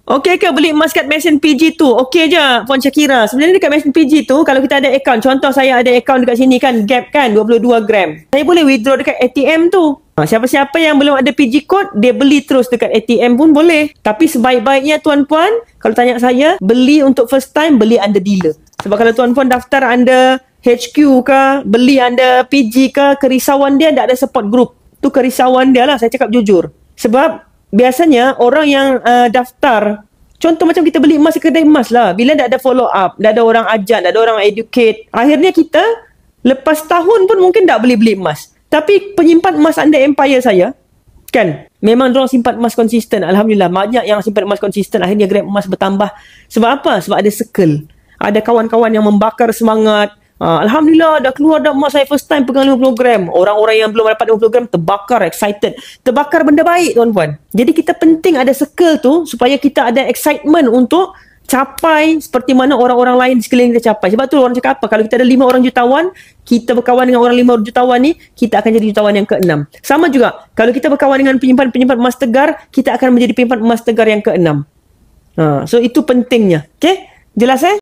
Okey ke beli emas kat Mesin PG tu? Okey je Puan Syakira. Sebenarnya dekat Mesin PG tu, kalau kita ada akaun, contoh saya ada akaun dekat sini kan, Gap kan 22 gram. Saya boleh withdraw dekat ATM tu. Siapa-siapa yang belum ada PG code, dia beli terus dekat ATM pun boleh. Tapi sebaik-baiknya tuan-puan, kalau tanya saya, beli untuk first time, beli under dealer. Sebab kalau tuan-puan daftar under HQ ke, beli under PG ke, kerisauan dia tak ada support group. Tu kerisauan dia lah, saya cakap jujur. Sebab biasanya orang yang daftar, contoh macam kita beli emas kedai emas lah, bila tak ada follow up, tak ada orang ajar, tak ada orang educate, akhirnya kita lepas tahun pun mungkin tak beli emas. Tapi penyimpan emas under Empire saya kan, memang diorang simpan emas konsisten. Alhamdulillah banyak yang simpan emas konsisten, akhirnya grab emas bertambah. Sebab apa? Sebab ada circle, ada kawan-kawan yang membakar semangat. Alhamdulillah dah keluar dah emas saya first time pegang 50 gram. Orang-orang yang belum dapat 50 gram terbakar, excited. Terbakar benda baik tuan-puan. Jadi kita penting ada circle tu supaya kita ada excitement untuk capai seperti mana orang-orang lain di sekeliling kita capai. Sebab tu orang cakap apa? Kalau kita ada 5 orang jutawan, kita berkawan dengan orang 5 jutawan ni, kita akan jadi jutawan yang ke-6. Sama juga, kalau kita berkawan dengan penyimpan-penyimpan emas tegar, kita akan menjadi penyimpan emas tegar yang ke-6. So itu pentingnya. Okay? Jelas